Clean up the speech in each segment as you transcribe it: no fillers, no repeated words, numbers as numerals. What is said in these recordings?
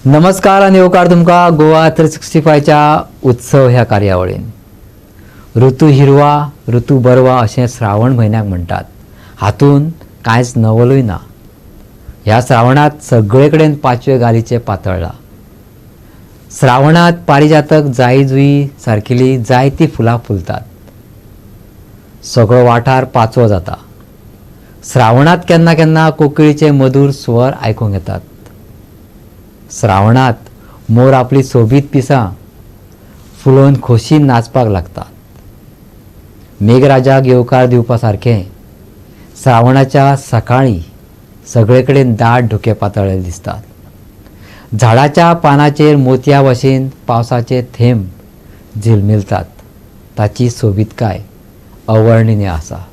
नमस्कार आणि येवकार तुमका गोवा 365च्या उत्सव ह्या कार्यावळीन. ऋतू हिरवा ऋतू बरवा अशें श्रावण म्हयन्याक म्हणटात. हातून कांयच नवलूय ना. ह्या श्रावणात सगळे कडेन पांचवे गालीचे पातळ्ळा. श्रावणात पारिजातक जाई जुई सारकिली जायती फुलां फुलतात. सगळो वाठार पाचवो जाता. श्रावणात केन्ना केन्ना कोकिळीचे मधुर स्वर आयकूंक येतात. श्रावणात मोर आपली सोबीत पिसां फुलोवन खोशीन नाचपाक लागतात. मेघराजाक येवकार दिवपा सारकें श्रावणाच्या सकाळीं सगळे कडेन दाट धुके पातळ्ळे दिसतात. झाडाच्या पानाचेर मोतया भशेन पावसाचे थेंब झिलमिलतात. ताची सोबीतकाय अवर्णनीय आसा.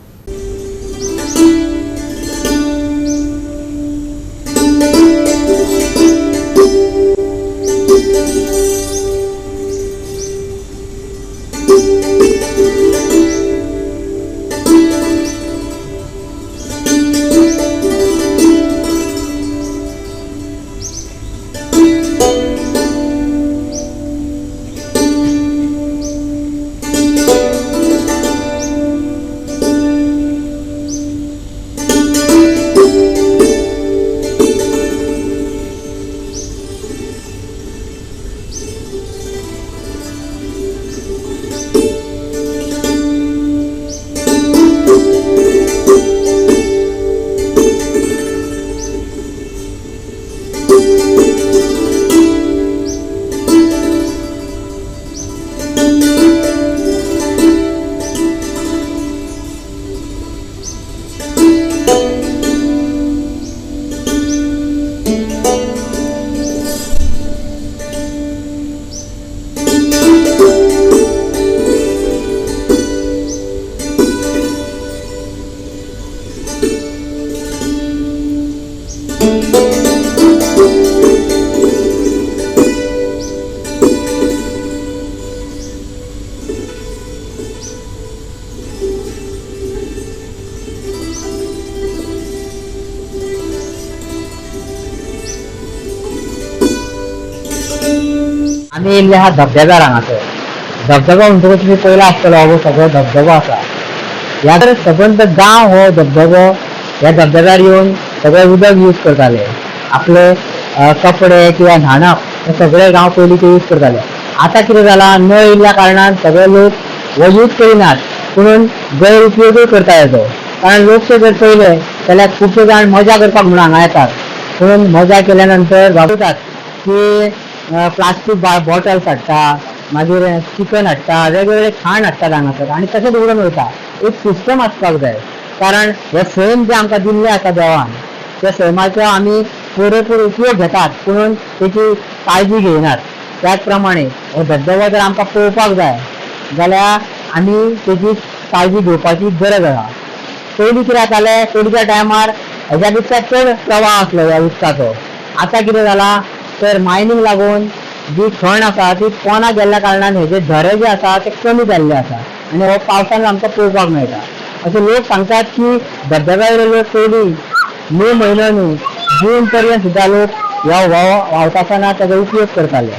आम्ही येयल्ले हा धबधब्यार हांगासर. धबधबो म्हणटकूच तुमी पयलो आसतलो हो सगळो धबधबो आसा. ह्या तर सबंद गांव हो धबधबो ह्या धबधब्यार येवन सगळे उदक यूज करताले. आपले कपडे किंवा न्हाणप हे सगळे गांव पयलीं ते यूज करताले. आतां कितें जालां, नळ येयल्ल्या कारणान सगळे लोक हो यूज करिनात, पूण गैरउपयोगूय करता येतो. कारण लोकशे जर पळयले जाल्यार खुबशे जाण मजा करपाक म्हणून हांगा येतात. पूण मजा केल्या नंतर वापरतात की प्लास्टीक बॉटल्स हाडटा, मागीर चिकन हाडटा, वेगवेगळे खाण हाडटात हांगासर आनी तशेंच उडोवन वयता. एक सिस्टम आसपाक जाय. कारण हे सैम जे आमकां दिल्ले आसा देवान, त्या सैमाचो आमी पुरेपूर उपयोग घेतात, पूण तेची काळजी घेयनात. त्याच प्रमाणे हो धबधबो जर आमकां पळोवपाक जाय जाल्यार आमी तेची काळजी घेवपाची गरज आसा. पयलीं कितें जातालें, पयलींच्या टायमार हेज्या पेक्षा चड प्रवाह आसलो ह्या उदकाचो. आतां कितें जालां तर मायनींग लागून जी खण आसा ती पोना गेल्ल्या कारणान हेजे झरे जे आसा ते कमी जाल्ले आसा आनी हो पावसान आमकां पळोवपाक मेळटा. अशें लोक सांगतात की धबधब्यार लोक पयलीं मे म्हयनो न्हू जून पर्यंत सुद्दां लोक ह्या व्हांवता आसतना तेजो उपयोग करताले.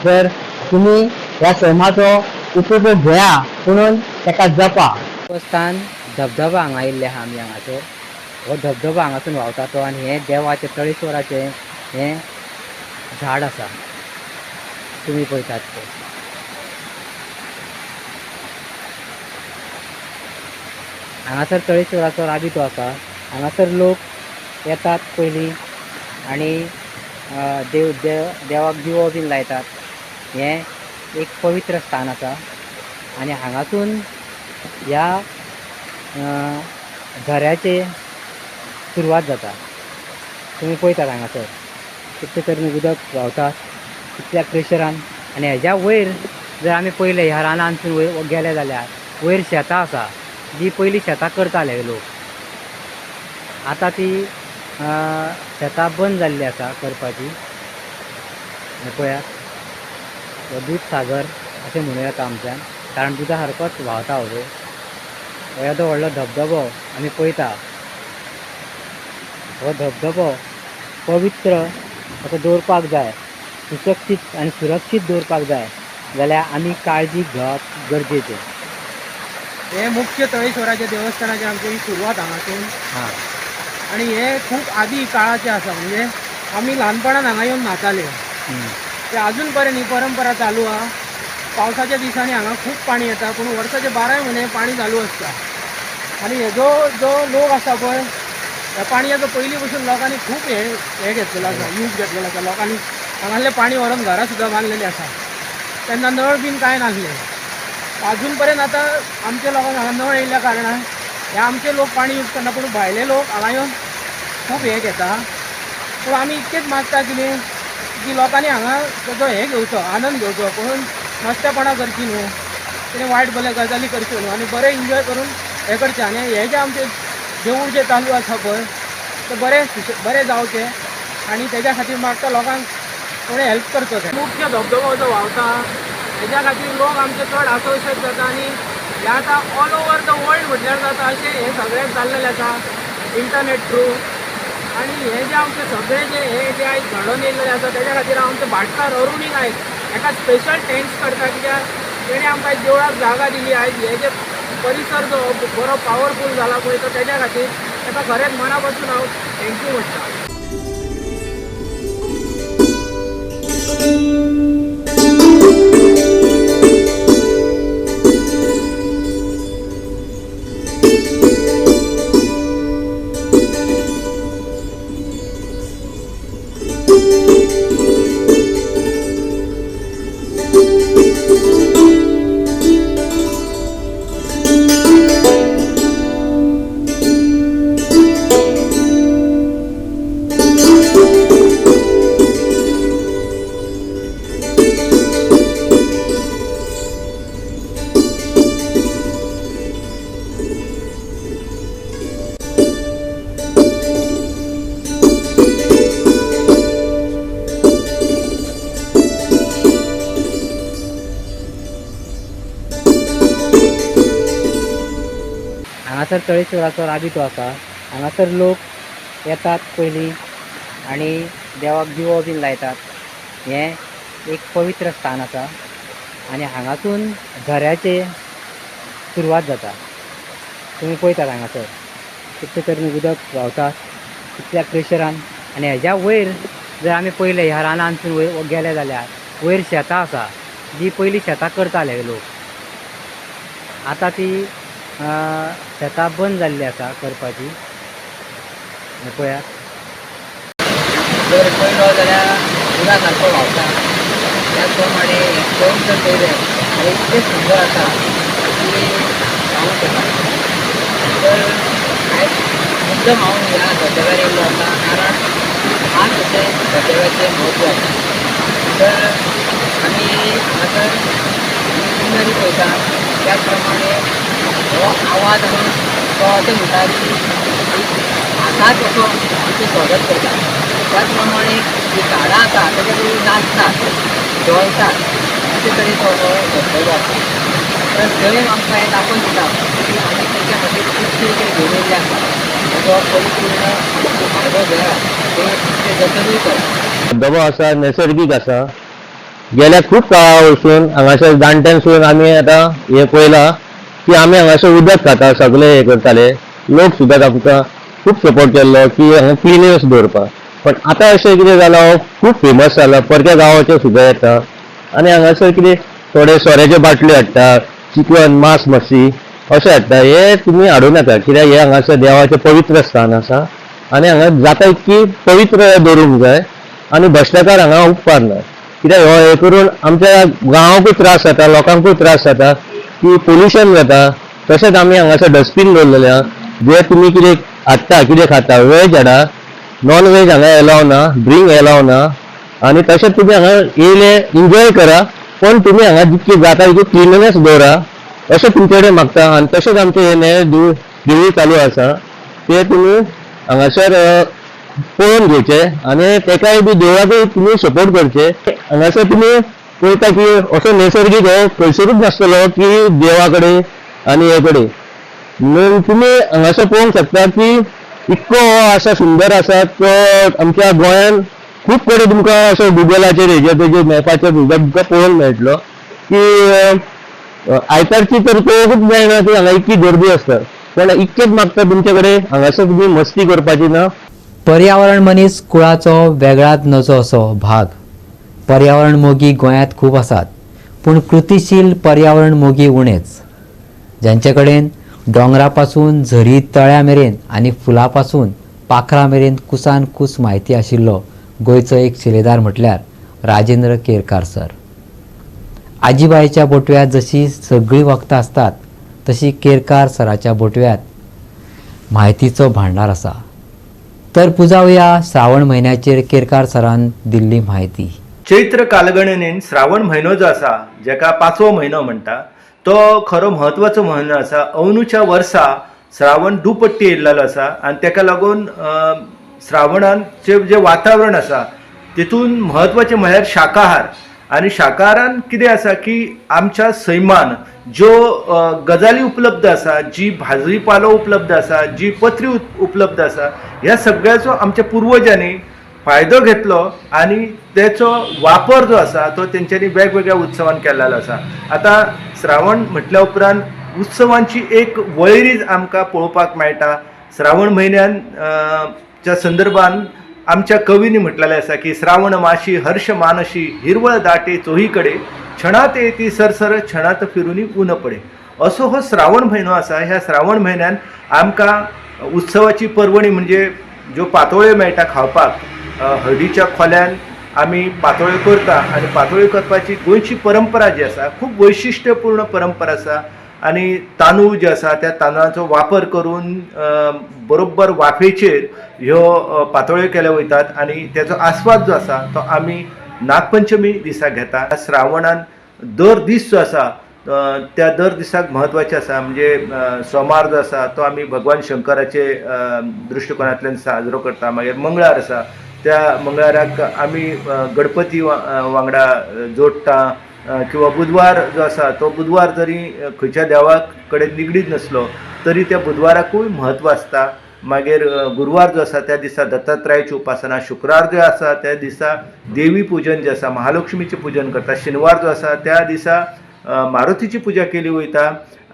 जर तुमी ह्या सैमाचो उपयोग घेया पूण तेका जपा. स्थान धबधबो हांगा येयल्ले आहा आमी हांगासर. हो धबधबो हांगासून व्हांवता तो आनी हे देवाचे तळेश्वराचे हे झाड आसा तुमी पळयतात ते. हांगासर तळेश्वराचो राबितो आसा. हांगासर लोक येतात पयलीं आनी देवाक दिवो बीन लायतात. हे एक पवित्र स्थान आसा आनी हांगासून ह्या झऱ्याचे सुरवात जाता. तुमी पळयतात हांगासर कितले तरेन उदक व्हांवतात, कितल्या प्रेशरान. आनी हेज्या वयर जर आमी पळयलें ह्या रानांतसून गेले जाल्यार वयर शेतां आसा जी पयलीं शेतां करताले लोक. आतां ती शेतां बंद जाल्ली आसा करपाची. पळयात हो दूधसागर अशें म्हणूं येता आमच्यान, कारण दुधा सारकोच व्हांवता हो. हो येदो व्हडलो धबधबो आमी पळयता. हो धबधबो पवित्र असो दवरपाक जाय, सुरक्षीत आनी सुरक्षीत दवरपाक जाय जाल्यार आमी काळजी घेवप गरजेचें. हे मुख्य तळेश्वराच्या देवस्थानाची आमची ही सुरवात हांगासून हां आणि हे खूप आदी काळाचे आसा. म्हणजे आमी ल्हानपणान हांगा येवन न्हाताले ते अजून पर्यंत ही परंपरा चालू आहा. पावसाच्या दिसांनी हांगा खूप पाणी येता पूण वर्साचे 12 म्हयने पाणी चालू आसता. आणि हे जो लोक आसा पळय ह्या पाणयाचो पयलीं पसून लोकांनी खूप हे घेतलेलो आसा, यूज घेतलेलो आसा. लोकांनी हांगासले पाणी व्हरून घरां सुद्दां बांदलेलीं आसा. तेन्ना नळ बीन कांय नासले. अजून पर्यंत आतां आमच्या लोकांक हांगा नळ येयल्ल्या कारणान हे आमचे लोक पाणी यूज करना पूण भायले लोक हांगा येवन खूप हे घेता. पूण आमी इतकेंच मागता कितें की लोकांनी हांगा तेजो हे घेवचो, आनंद घेवचो, कोणून मस्तेपणां करची न्हू, कितें वायट बरे गजाली करच्यो न्हू आनी बरें एन्जॉय करून हे करचें. आनी हे जे आमचे देवूळ जे चालू आसा पळय ते बरें जावचें आनी तेज्या खातीर मागता लोकांक कोणें हेल्प करचो. ते मुख्य धबधबो जो व्हांवता हेज्या खातीर लोक आमचे चड आकर्शक जाता आनी हे आतां ऑल ओवर द वर्ल्ड म्हटल्यार जाता अशें हे सगळें जाल्लेलें आसा इंटरनेट थ्रू. आनी हे जे आमचे सगळे जे आयज घडोवन येयल्लें आसा तेज्या खातीर हांव आमचे भाटकार अरुणीक आयज एका स्पेशल थँक्स करता कित्याक तेणें आमकां देवळाक जागा दिली. आयज हे जे परिसर जो बरो पावरफूल जाला पळय तो तेज्या खातीर ताका खरेंच मना पासून हांव थँक्यू म्हणटा. हांगासर तळेश्वराचो राबितो आसा. हांगासर लोक येतात पयलीं आनी देवाक दिवो बीन लायतात. हें एक पवित्र स्थान आसा आनी हांगासून झऱ्याचे सुरवात जाता. तुमी पळयतात हांगासर कितले तरेन उदक व्हांवता कितल्या प्रेशरान. आनी हेज्या वयर जर आमी पयलें ह्या रानांतसून वयर गेले जाल्यार वयर शेतां आसा जी पयलीं शेतां करताले लोक. आतां ती शेतां बंद जाल्ली आसा करपाची. पळयात जर पयलो जाल्यार उदका सारको व्हांवता त्याच प्रमाणे पळोवंक जर पयलें जाल्यार इतकें सुंदर आसा की सांगूंक शकना. तर आयज मुद्दम हांव ह्या धबधब्यार येयल्लो आसा कारण आज अशें धबधब्याचें म्हत्व आसा. तर आमी हांगासर सिनरी पळयता त्याच प्रमाणे हो आवाज आमी तो अशें म्हणटा की आकाश असो आमचें स्वागत करता. त्याच प्रमाणे जी झाडां आसा तेजे कडेन नाचतात डोळटात अशे तरेचो हो धबधबो आसा. तर थंय आमकां हें दाखोवन दिता की आमी तेच्या खातीर खुबशें कितें घेवन येयल्लें आसा. जो परिपूर्ण आमचो फायदो घेया ते जतनूय करा. धबधबो आसा नैसर्गीक आसा. गेल्या खूब काळा वरसून हांगासर जाणट्यांसून आमी आतां हें पळयलां की आमी हांगासर उदक खाता सगळे हे करताले. लोक सुद्दां आमकां खूब सपोर्ट केल्लो की हांगा क्लिननेस दवरपाक. पण आतां अशें कितें जालां खूब फेमस जाला परक्या गांवाचे सुद्दां येता आनी हांगासर कितें थोडे सोऱ्याच्यो बाटल्यो हाडटा चिकन मांस मच्छी अशें हाडटा. हे तुमी हाडूं नाका कित्याक हे हांगासर देवाचें पवित्र स्थान आसा आनी हांगा जाता इतकी पवित्र दवरूंक जाय आनी भ्रश्टाचार हांगा उपकार ना. कित्याक हो हे करून आमच्या गांवांकूय त्रास जाता लोकांकूय त्रास जाता की पोल्युशन जाता. तशेंच आमी हांगासर डस्टबीन दवरलेलें आहा जे तुमी कितें हाडटा कितें खाता वेज हाडा नॉन वेज हांगा एलाव ना ड्रिंक एलाव ना. आनी तशेंच तुमी हांगा येयले एन्जॉय करा पण तुमी हांगा जितकी जाता तितकी क्लिननेस दवरा अशें तुमचे कडेन मागता. आनी तशेंच आमचें हे देवूळ चालू आसा ते तुमी हांगासर पळोवन घेवचे आनी तेकाय बी देवळाकूय तुमी सपोर्ट करचे. हांगासर तुमी पळयता की असो नैसर्गीक हो खंयसरूच नासतलो की देवा कडेन आनी हे कडेन. म्हणून तुमी हांगासर पळोवंक शकता की इतको हो आसा सुंदर आसा तो आमच्या गोंयान खूब कडेन तुमकां असो गुगलाचेर हेजेर तेजेर मॅपाचेर तुमकां पळोवंक मेळटलो की आयतारची तर पळोवंकूच मेळना ती हांगा इतकी गर्दी आसता. पण इतकेच मागता तुमचे कडेन हांगासर तुमी मस्ती करपाची ना. पर्यावरण मनीस कुळाचो वेगळाच नजो असो भाग. पर्यावरण मोगी गोंयांत खूब आसात, पूण कृतीशील पर्यावरण मोगी उणेच. ज्यांचे कडेन डोंगरा पासून झरी तळ्या मेरेन आनी फुलां पासून पाखरा मेरेन कुसान कूस म्हायती आशिल्लो गोंयचो एक शिलेदार म्हटल्यार राजेंद्र केरकार सर. आजीबाईच्या बोटव्यात जशी सगळीं वखदां आसतात तशी केरकार सराच्या बोटव्यात म्हायतीचो भांडार आसा. तर पुजावया श्रावण म्हयन्याचेर केरकार सरान दिल्ली म्हायती. चैत्र कालगणनेन श्रावण म्हयनो जो आसा, जेका 5वो म्हयनो म्हणटा, तो खरो म्हत्वाचो म्हयनो आसा. अंदूच्या वर्सा श्रावण दुपट्टी येयल्लो आसा आनी तेका लागून श्रावणांचे जे वातावरण आसा तितून म्हत्वाचें म्हळ्यार शाकाहार. आनी शाकाहारान कितें आसा की आमच्या सैमान ज्यो गजाली उपलब्ध आसा, जी भाजी पालो उपलब्ध आसा, जी पत्री उपलब्ध आसा, ह्या सगळ्याचो आमच्या पुर्वजांनी फायदो घेतलो आनी तेचो वापर जो आसा तो तेंच्यांनी वेगवेगळ्या उत्सवान केल्लो आसा. आतां श्रावण म्हटल्या उपरांत उत्सवांची एक वळेरीच आमकां पळोवपाक मेळटा. श्रावण म्हयन्यान च्या संदर्भान आमच्या कवींनी म्हटलेलें आसा की श्रावण माशी हर्ष मानशी हिरवळ दाटे चोही कडे क्षणात येती सरसर क्षणात फिरुनी ऊन पडे. असो हो श्रावण म्हयनो आसा. ह्या श्रावण म्हयन्यान आमकां उत्सवाची पर्वणी म्हणजे ज्यो पातोळ्यो मेळटा खावपाक, हळदीच्या खोल्यान आमी पातोळ्यो करता आनी पातोळ्यो करपाची गोंयची परंपरा जी आसा खूब वैशिश्ट्यपूर्ण परंपरा आसा. आनी तांदूळ जे आसा त्या तांदळाचो वापर करून बरोबर वाफेचेर ह्यो पातोळ्यो केल्यो वयतात आनी तेचो आस्वाद जो आसा तो आमी नागपंचमी दिसा घेता. श्रावणान दर दीस जो आसा त्या दर दिसाक म्हत्वाचे आसा. म्हणजे सोमार जो आसा तो आमी भगवान शंकराचे दृश्टिकोनांतल्यान साजरो करता. मागीर मंगळार आसा, त्या मंगळाराक आमी गणपती वांगडा जोडटा. किंवा बुधवार जो आसा तो बुधवार जरी खंयच्या देवा कडेन निगडीत नसलो तरी त्या बुधवाराकूय म्हत्व आसता. मागीर गुरुवार जो आसा त्या दिसा दत्तात्रयाची उपासना. शुक्रार जो आसा त्या दिसा देवी पूजन जे आसा महालक्ष्मीचें पूजन करता. शेनवार जो आसा त्या दिसा मारुतीची पुजा केली वयता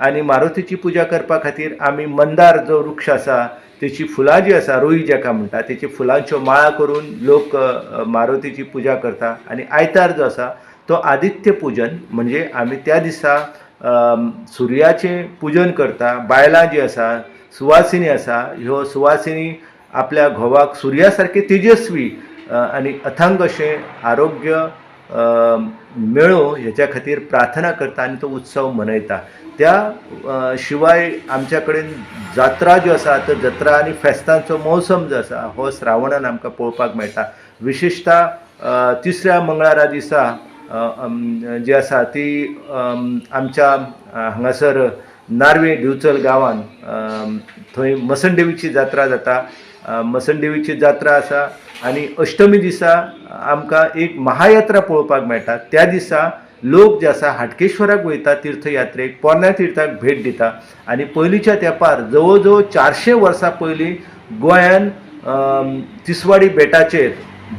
आनी मारुतीची पुजा करपा खातीर आमी मंदार जो वृक्ष आसा तेची फुलां जी आसा, रोई जाका म्हणटा, तेची फुलांच्यो माळा करून लोक मारुतीची पुजा करता. आनी आयतार जो आसा तो आदित्य पूजन म्हणजे आमी त्या दिसा सुर्याचें पूजन करता. बायलां जी आसा, सुवासिनी आसा, ह्यो सुवासिनी आपल्या घोवाक सुर्या सारके तेजस्वी आनी अथांग अशें आरोग्य मेळो हेच्या खातीर प्रार्थना करता आनी तो उत्सव मनयता. त्या शिवाय आमच्या कडेन जात्रा ज्यो आसा त्यो जत्रा आनी फेस्तांचो मौसम जो आसा हो श्रावणान आमकां पळोवपाक मेळटा. विशेशता तिसऱ्या मंगळारा दिसा जी आसा ती आमच्या हांगासर नार्वे दिवचल गांवान थंय मसणदेवीची जात्रा जाता. मसणदेवीची जात्रा आसा आनी अष्टमी दिसा आमकां एक महायात्रा पळोवपाक मेळटा. त्या दिसा लोक जे आसा हाटकेश्वराक वयता तीर्थयात्रेक, पोरण्या तीर्थाक भेट दिता. आनी पयलींच्या तेंपार जवळ जवळ 400 वर्सां पयलीं गोंयान तिसवाडी बेटाचेर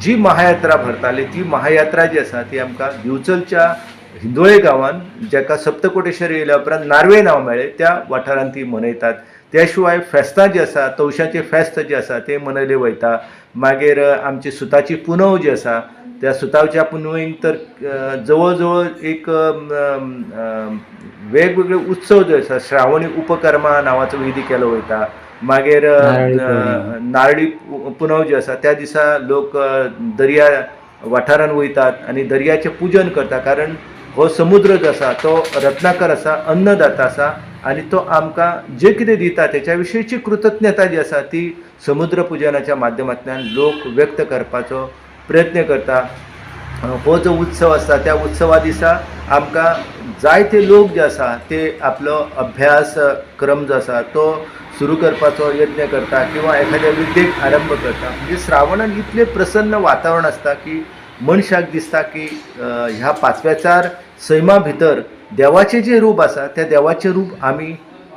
जी महायात्रा भरताली ती महायात्रा जी आसा ती आमकां दिवचलच्या हिंदोळे गांवान, जेका सप्तकोटेश्वर येयल्या उपरांत नार्वे नांव मेळ्ळें, त्या वाठारांत ती मनयतात. त्या शिवाय फेस्तां जी आसा, तवशाचें फेस्त जे आसा तें मनयलें वयता. मागीर आमची सुताची पुनव जी आसा त्या सुताच्या पुनवेक तर जवळ जवळ एक वेगवेगळे उत्सव जे आसा, श्रावणी उपकर्मा नांवाचो विधी केलो वयता. मागीर नारळी पुनव जी आसा त्या दिसा लोक दर्या वाठारांत वयतात आनी दर्याचें पुजन करता. कारण हो समुद्र जो आसा तो रत्नाकर आसा, अन्नदाता आसा आनी तो आमकां जे कितें दिता तेच्या विशयीची कृतज्ञता जी आसा ती समुद्र पुजनाच्या माध्यमांतल्यान लोक व्यक्त करपाचो प्रयत्न करता. हो जो उत्सव आसा त्या उत्सवा दिसा आमकां जायते लोक जे आसा ते आपलो अभ्यास क्रम जो आसा तो सुरू करपाचो यत्न करता किंवा एखाद्या विद्येक आरंभ करता. म्हणजे श्रावणान इतलें प्रसन्न वातावरण आसता की मनशाक दिसता की ह्या 5व्या सैमा भितर देवाचें जें रूप आसा त्या देवाचें रूप आमी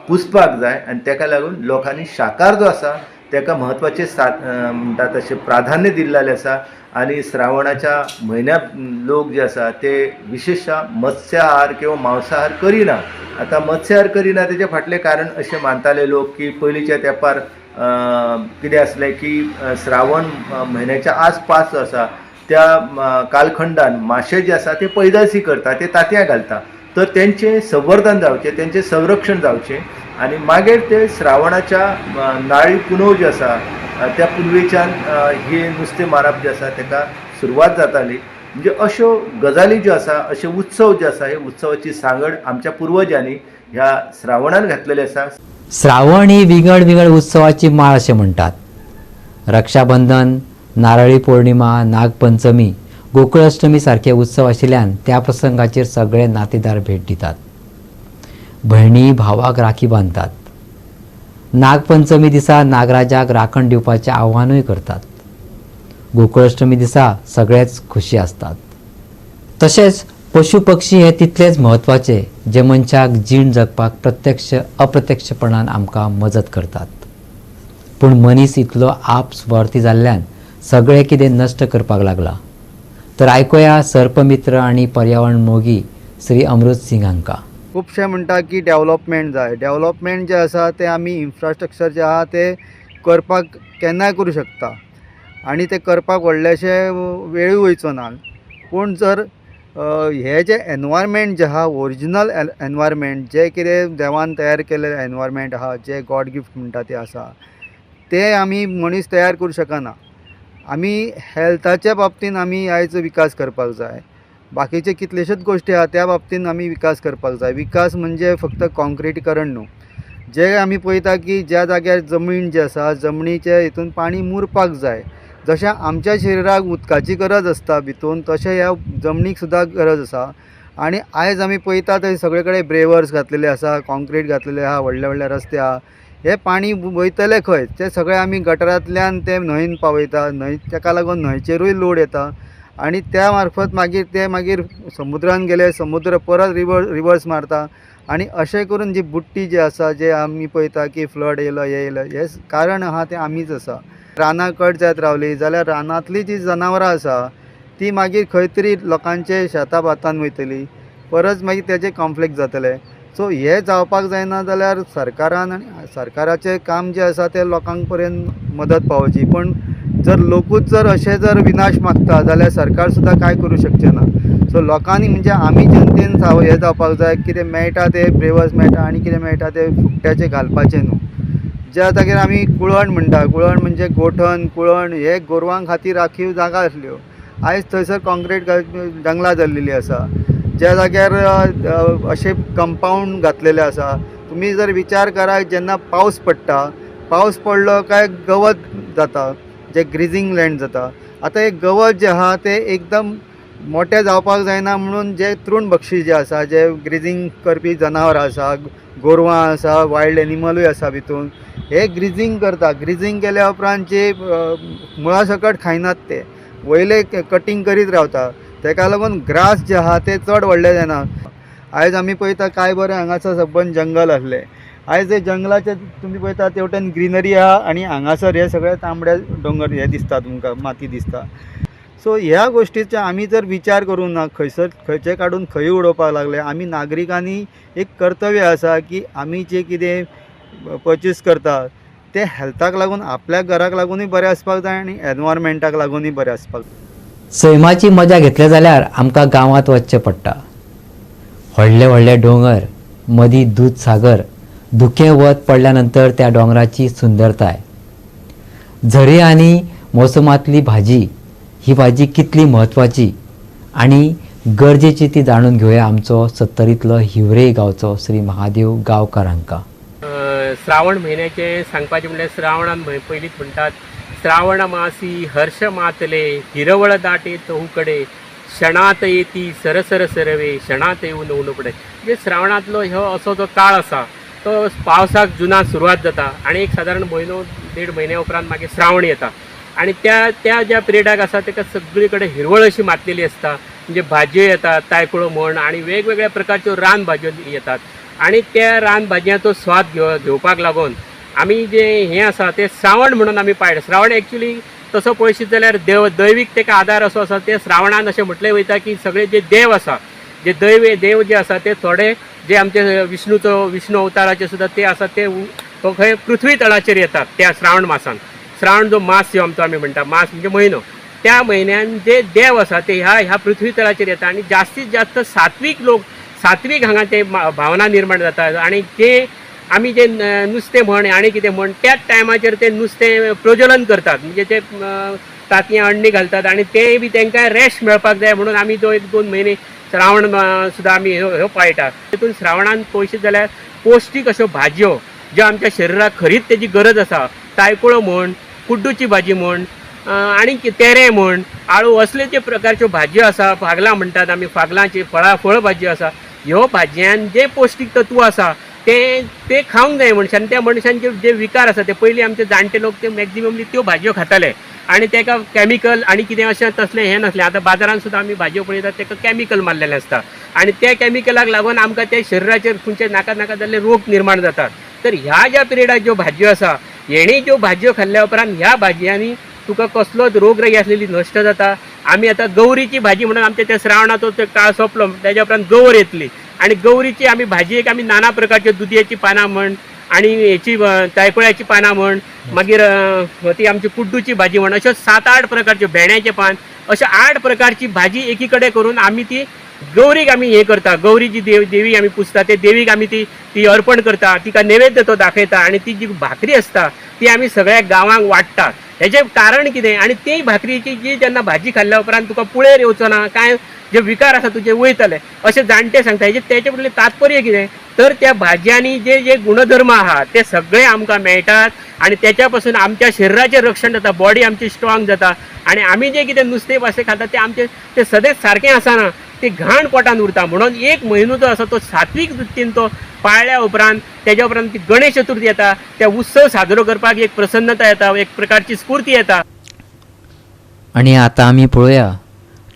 पुजपाक जाय. आनी तेका लागून लोकांनी शाकार जो आसा ताका महत्वाचे म्हणटा तशें प्राधान्य दिल्लेलें आसा आनी श्रावणाच्या म्हयन्यात लोक जे आसा ते विशेशतः मत्स्याहार किंवा मांसाहार करिना. आता मत्स्याहार करिना तेजे फाटलें कारण अशें मानताले लोक की पयलींच्या तेंपार कितें आसलें की श्रावण म्हयन्याच्या आसपास जो आसा त्या कालखंडान माशे जे आसा ते पैदासी करता, ते तांतयां घालता. तर तेंचें संवर्धन जावचें, तेंचें संरक्षण जावचें आनी मागीर ते श्रावणाच्या नाळी पुनव जे आसा त्या पुनवेच्यान हे नुस्तें मारप जे आसा ताका सुरवात जाताली. म्हणजे अश्यो गजाली ज्यो आसा, अशे उत्सव जे आसा, हे उत्सवाची सांगड आमच्या पुर्वजांनी ह्या श्रावणान घातलेली आसा. श्रावण ही विंगड विंगड उत्सवाची माळ असे म्हणतात. रक्षाबंधन, नारळी पौर्णिमा, नागपंचमी, गोकुळाष्टमी सारखे उत्सव आशिल्ल्यान त्या प्रसंगाचेर सगळे नातेदार भेट दितात. भयणी भावाक राखी बांधतात. नागपंचमी दिसा नागराजाक राखण दिवपाचें आव्हानूय करतात. गोकुळाष्टमी दिसा सगळेच खुशी असतात. तशेंच पशु पक्षी हे तितलेच महत्वाचे जे मनशाक जीण जगपाक प्रत्यक्ष अप्रत्यक्षपणान आमकां मजत करतात. पूण मनीस इतलो आपस्वार्थी जाल्ल्यान सगळें कितें नश्ट करपाक लागला. तर आयकुया सर्पमित्र आनी पर्यावरण मोगी श्री अमृत सिंग हांकां. खुबशे म्हणटा की डेवलॉपमेंट जाय. डेवलॉपमेंट जे आसा ते आमी इन्फ्रास्ट्रक्चर जे आहा ते करपाक केन्नाय करूं शकता आनी ते करपाक व्हडलेशे वेळूय वयचो ना. पूण जर हे जे एनवायरमेंट जे आहा, ओरिजिनल एनवायरमेंट जे कितें देवान तयार केलेले एनवायरमेंट आहा, जे गॉड गिफ्ट म्हणटा ते आसा, ते आमी मनीस तयार करूं शकना. आमी हेल्थाच्या बाबतीन आमी आयज विकास करपाक जाय. बाकीचे कितलेशेच गोश्टी आहा त्या बाबतीन आमी विकास करपाक जाय. विकास म्हणजे फक्त कॉन्क्रिटीकरण न्हू. जे आमी पळयता की ज्या जाग्यार जमीन जी आसा, जमनीचे हितून पाणी मुरपाक जाय. जशें आमच्या शरिराक उदकाची गरज आसता भितून, तशें ह्या जमनीक सुद्दां गरज आसा. आनी आयज आमी पळयता थंय सगळे कडेन ब्रेवर्स घातलेले आसा, कॉन्क्रीट घातलेले आहा, व्हडले व्हडले रस्ते आहा. हे पाणी वयतले खंय? ते सगळे आमी गटरांतल्यान ते न्हंयेन पावयता. न्हंय ताका लागून न्हंयचेरूय लोड येता आनी त्या मार्फत मागीर ते समुद्रान गेले, समुद्र परत रिवर्स मारता आनी अशें करून जी बुट्टी जी आसा, जे आमी पळयता की फ्लड येयलो हे कारण आहा ते आमीच आसा. रानां कट जायत रावली जाल्यार रानांतली जी जनावरां आसा ती मागीर खंय तरी लोकांचे शेता भातान वयतली, परत मागीर तेजे कॉन्फ्लिक्ट जातले. सो हे जावपाक जायना जाल्यार सरकारान आनी सरकाराचें काम जें आसा तें लोकांक पर्यंत मदत पावोवची. पण जर लोकूच जर अशें जर विनाश मागता जाल्यार सरकार सुद्दां कांय करूं शकचें ना. सो लोकांनी म्हणजे आमी जनतेन हें जावपाक जाय, कितें मेळटा ते ब्रेवर्स मेळटा आनी कितें मेळटा ते फुकट्याचें घालपाचें न्हू. ज्या जाग्यार आमी कुळण म्हणटा, कुळण म्हणजे गोठण, कुळण हे गोरवांक खातीर राखीव जागा आसल्यो. आयज थंयसर कॉन्क्रीट जंगलां जाल्लेलीं आसा. ज्या जाग्यार अशे कंपाऊंड घातलेले आसा. तुमी जर विचार करा, जेन्ना पावस पडटा, पावस पडलो काय गवत जाता, जे ग्रीजिंग लँड जाता. आतां हे गवत जे आहा ते एकदम मोठे जावपाक जायना म्हणून जे तृणभक्षी जे आसा, जे ग्रीजिंग करपी जनावरां आसा, गोरवां आसा, वायल्ड एनिमलूय आसा भितून, हे ग्रीजिंग करता. ग्रीजिंग केल्या उपरांत जे मुळा सकट खायनात ते वयले कटींग करीत रावता. ताका लागून ग्रास जे आहा ते चड व्हडले जायना. आयज आमी पळयता काय बरें हांगासर सबंद जंगल आसले. आयज हे जंगलाचे तुमी पळयता तेवटेन ग्रीनरी आहा आनी हांगासर हे सगळे तांबडे दोंगर हे दिसता, तुमकां माती दिसता. सो ह्या गोश्टीचो आमी जर विचार करूंक ना, खंयचे काडून खंय उडोवपाक लागले. आमी नागरिकांनी एक कर्तव्य आसा की आमी जे कितें पर्चेस करता ते हेल्थाक लागून, आपल्या घराक लागूनय बरें आसपाक जाय आनी एनवायरमेंटाक लागूनय बरें आसपाक जाय. सैमाची मजा घेतले जाल्यार आमकां गांवांत वचचें पडटा. व्हडले व्हडले दोंगर, मदीं दूधसागर, धुकें वत पडल्यानंतर त्या डोंगराची सुंदरताय, झरे आनी मोसमांतली भाजी, ही भाजी कितली म्हत्वाची आनी गरजेची ती जाणून घेवया आमचो सत्तरींतलो हिवरे गांवचो श्री महादेव गांवकार हांकां. श्रावण म्हयन्याचे सांगपाचें म्हणल्यार श्रावणान पयलींच म्हणटात, श्रावण मासी हर्ष मातले, हिरवळ दाटे चहूकडे, क्षणात येती सरसर सरवे, क्षणात येऊन ऊन पडे. म्हणजे श्रावणांतलो हो असो जो काळ आसा तो पावसाक जुनाक सुरवात जाता आनी एक सादारण म्हयनो 1.5 म्हयन्या उपरांत मागीर श्रावण येता. आनी त्या ज्या पिरियडाक आसा ताका सगळी कडेन हिरवळ अशी मातलेली आसता. म्हणजे भाजयो येतात, तायकुळो म्हण आनी वेगवेगळ्या प्रकारच्यो रान भाजयो येतात. आनी त्या रान भाजयांचो स्वाद घेवपाक लागून आमी जे हें आसा तें श्रावण म्हणून आमी पाळटा. श्रावण एक्चुली तसो पळयशीत जाल्यार दैवीक तेका आदार असो आसा. ते श्रावणान अशें म्हटलें वयता की सगळे जे देव आसा, जे देव जे आसा ते थोडे जे आमचे विष्णू अवताराचे सुद्दां ते आसा ते तो खंय पृथ्वी तळाचेर येतात त्या श्रावण मासान. श्रावण जो मास जो आमचो आमी म्हणटा, मास म्हणजे म्हयनो, त्या म्हयन्यान जे देव आसा ते ह्या पृथ्वी तळाचेर येता आनी जास्तीत जास्त सात्वीक हांगा ते भावना निर्माण जाता. आनी ते आमी जे नुस्तें म्हण आनी कितें म्हण त्याच टायमाचेर ते नुस्तें प्रज्वलन करतात. म्हणजे ते तांतयां अण्णी घालतात आनी तेय बी तांकां रेस्ट मेळपाक जाय म्हणून आमी तो 1-2 म्हयने श्रावण सुद्दां आमी ह्यो पाळटा. तितून श्रावणान पळयशीत जाल्यार पौश्टीक अश्यो भाजयो ज्यो आमच्या शरिराक खरीच तेजी गरज आसा, तायकुळो म्हण, कुड्डूची भाजी म्हण आनी तेरे म्हण, आळू असले प्रकारच्यो भाजयो आसा, फागलां म्हणटात आमी, फागलांची फळ भाजयो आसा. ह्यो भाजयांत जे पौश्टीक तत्व आसा ते खावंक जाय मनशान. त्या मनशांचे जे विकार आसा ते पयलीं आमचे जाणटे लोक ते मॅक्झिममली त्यो भाजयो खाताले आनी ताका कॅमिकल आनी कितें अशें तसलें हें नासलें. आतां बाजारांत सुद्दां आमी भाजयो पळयतात ताका कॅमिकल मारलेलें आसता आनी त्या कॅमिकलाक लागून आमकां त्या शरिराचेर खंयचे नाका जाल्ले रोग निर्माण जातात. तर ह्या ज्या पिरियडाक ज्यो भाजयो आसा, हेणी ज्यो भाजयो खाल्ल्या उपरांत ह्या भाजयांनी तुका कसलोच रोगराई आसलेली नश्ट जाता. आमी आतां गौरीची भाजी म्हणून आमच्या त्या श्रावणाचो ते काळ सोंपलो, तेज्या उपरांत गौर येतली आनी गौरीची आमी भाजयेक आमी नाना प्रकारच्यो दुदयेची पानां म्हण आनी हेची तायकुळ्याची पानां म्हण, मागीर ती आमची कुड्डूची भाजी म्हण, अश्यो 7-8 प्रकारच्यो, भेण्याचें पान, अश्यो 8 प्रकारची भाजी एकी कडेन करून आमी ती गौरीक आमी हें करता. गौरी जी देवी आमी पुजता ते देवीक आमी ती अर्पण करता, तिका नैवेद्य तो दाखयता आनी ती जी भाकरी आसता ती आमी सगळ्या गांवांक वाडटा. हेजें कारण कितें? आनी ती भाकरीची जी जेन्ना भाजी खाल्ल्या उपरांत तुका पुळेर येवचो ना, कांय जे विकार आसा तुजे वयतले अशें जाणटे सांगता. तेचे फुडलें तात्पर्य कितें? तर त्या भाजयांनी जे गुणधर्म आहा ते सगळे आमकां मेळटात आनी त्याच्या पासून आमच्या शरिराचें रक्षण जाता, बॉडी आमची स्ट्रॉंग जाता आनी आमी जे कितें नुस्तें मासे खाता ते आमचें ते सदांच सारकें आसना, ते घाण पोटान उरता. म्हणून 1 म्हयनो जो आसा तो सात्वीक वृत्तीन तो पाळ्ळ्या उपरांत तेज्या उपरांत ती गणेश चतुर्थी येता, त्या उत्सव साजरो करपाक एक प्रसन्नता येता, एक प्रकारची स्फूर्ती येता. आणि आता आमी पळोवया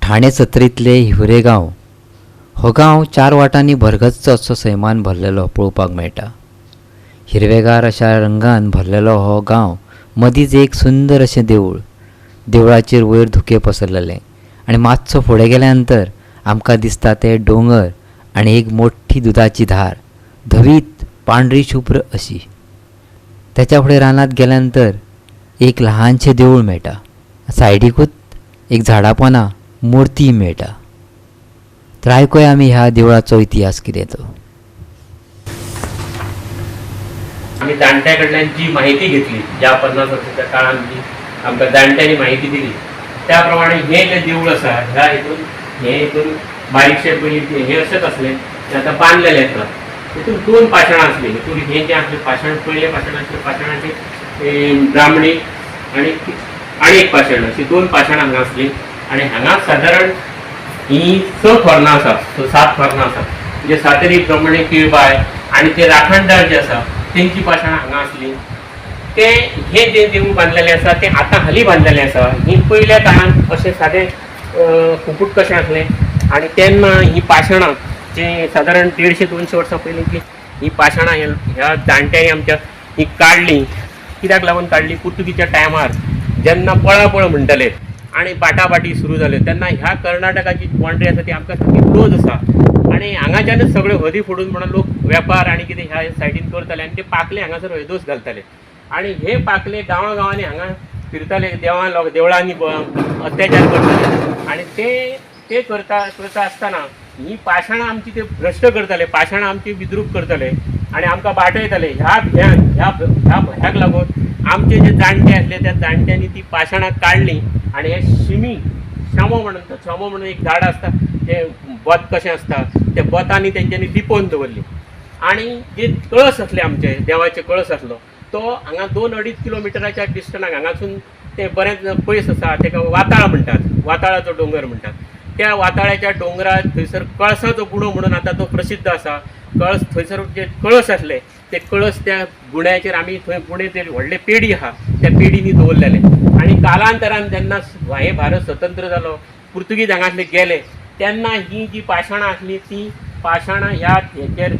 ठाणे सत्रेंतले हिवरे गांव. हो गांव 4 वाटांनी भरगच्च असो सैमान भरलेलो पळोवपाक मेळटा. हिरवेगार अशा रंगान भरलेलो हो गांव, मदींच एक सुंदर अशें देवूळ, देवळाचेर वयर धुके पसरलेले आनी मातसो फुडें गेल्या नंतर आमकां दिसता ते दोंगर आनी एक मोठी दुदाची धार, धवीत पांढरी शुभ्र अशी. त्याच्या फुडें रानांत गेल्या नंतर एक ल्हानशें देवूळ मेळटा. सायडीकूच एक झाडां पोंदां मुर्ती मेळटा. तर आयकुया आमी ह्या देवळाचो इतिहास कितें तो. आमी जाणट्या कडल्यान जी माहिती घेतली, ज्या 50 वर्साच्या काळान जी आमकां जाणट्यांनी माहिती दिली त्या प्रमाणे हें जें देवूळ आसा ह्या हितून बारीकशे पयलीं हें अशेंच आसलें, तें आतां बांदलेलें आसा. हितून 2 पाशणां आसलीं. हितून हें जें आसलें पाशण, पयलें पाशण आसलें, पाशणाचें ब्राह्मणी आनी एक पाशण, अशीं 2 पाशणां हांगा आसलीं. आनी हांगा सादारण ही 6 थोरणां आसा, 7 थोरणां आसा, म्हणजे सातेरी, ब्राह्मणी, पिळबाय आनी ते राखणदार जे आसा तेंची पाशणां हांगा आसलीं. ते हे जे देवूळ बांदलेलें आसा तें आतां हालीं बांदलेलें आसा. ही पयल्या काळान अशें सादें खुपूट कशें आसलें आनी तेन्ना ही पाशणां जी सादारण 150-200 वर्सां पयलींची ही पाशणां ह्या जाणट्यांनी आमच्या ही काडलीं. कित्याक लागून काडली? पुर्तुगीजच्या टायमार जेन्ना पळापळ म्हणटाले आनी बाटाबाटी सुरू जाल्यो तेन्ना ह्या कर्नाटकाची बाँड्री आसा ती आमकां सारकी क्लोज आसा आनी हांगाच्यानच सगळ्यो हदी फोडून म्हणून लोक वेपार आनी कितें ह्या सायडीन करताले आनी ते पाकले हांगासर हयदोस घालताले आनी हे पाकले गांवांनी हांगा फिरताले, देवळांनी अत्याचार करताले आनी ते करता आसतना ही पाशणां आमची ते भ्रश्ट करताले, पाशणां आमची विद्रूप करताले आनी आमकां बाटयताले. ह्या भयाक लागून आमचे जे जाणटे आसले त्या जाणट्यांनी ती पाशणां काडलीं आनी हे शामो म्हणून एक झाड आसता, ते बत कशें आसता, ते बतांनी तेंच्यांनी लिपोवन दवरली. आनी जे कळस आसले आमचे देवाचे कळस आसलो तो हांगा 2-2.5 किलोमिटराच्या डिस्टन्साक हांगासून ते बरेंच पयस आसा, ताका वाताळ म्हणटात, वाताळाचो दोंगर म्हणटात. त्या वाताळ्याच्या दोंगरार थंयसर कळसाचो गुणो म्हणून आतां तो प्रसिद्ध आसा. थंयसर जे कळस आसले ते कळस त्या गुण्याचेर आमी थंय गुणे ते व्हडले पेडी आहा त्या पेडींनी दवरलेले आनी कालांतरान जेन्ना हे भारत स्वतंत्र जालो, पुर्तुगीज हांगासले गेले तेन्ना ही जी पाशणां आसली ती पाशणां ह्या हेचेर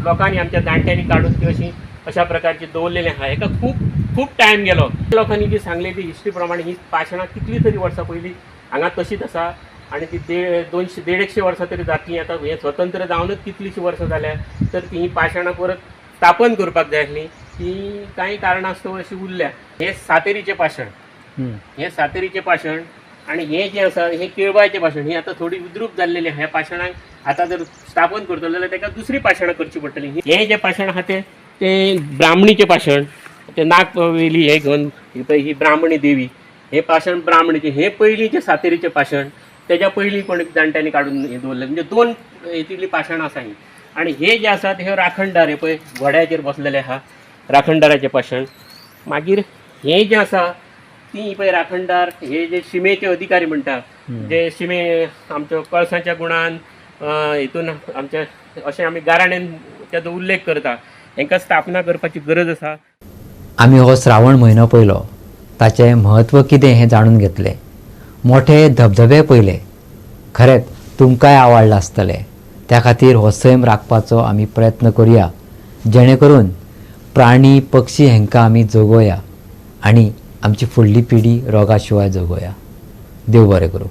लोकांनी आमच्या जाणट्यांनी काडून ती अशी अशा प्रकारचे दवरलेले आहा. हेका खूप खूप टायम गेलो. लोकांनी जी सांगलेली हिस्ट्री प्रमाणे ही पाशणां कितली तरी वर्सां पयलीं हांगा तशीच आसा आणि ती 150 वर्सां तरी जातली. आता हे स्वतंत्र जावनच कितलीशीं वर्सां जाल्या तर ती पाशणां परत स्थापन करपाक जाय आसली. ती काही कारणास्तव अशी उरल्या. हे सातेरीचे पाषाण, हे सातेरीचे पाषाण आणि हे जे आसा हे केळबायचे पाषाण. ही आता थोडी विद्रूप जाल्लेली आहा. ह्या पाषाणांक आता जर स्थापन करतलो जाल्यार ताका दुसरी पाषाणां करची पडटली. हे जे पाषाण आहा ते ब्राह्मणीचे पाषाण, ते नाग वेली हे घेवन ही पळय ही ब्राह्मणी देवी, हे पाषाण ब्राह्मणीचे. हे पयलींचे सातेरीचे पाषाण, तेज्या पयलीं कोण जाणट्यांनी काडून हे दवरलें. म्हणजे 2 तितली पाषाणां आसा ही. आणि हे जे आसात हे राखणदार, हे पळय घोड्याचेर बसलेले आहा, राखणदाराचे पाषाण. मागीर हे जे आसा ती पळय राखणदार, हे जे शिमेचे अधिकारी म्हणटा, जे शिमे आमच्या कळसाच्या गुणान हितून आमच्या अशें आमी गाराणेन तेजो उल्लेख करता, हांकां स्थापना करपाची गरज आसा. आमी हो श्रावण म्हयनो पयलो, ताचें म्हत्व कितें हें जाणून घेतलें. मोठे धबधबे पयले. खरेंच तुमकांय आवडला आसतलें. त्या खातीर हो सैम राखपाचो आमी प्रयत्न करुया, जेणे करून प्राणी पक्षी हांकां आमी जगोवया आणि आमची फुडली पिढी रोगा शिवाय जगोवया. देव बरें करूं.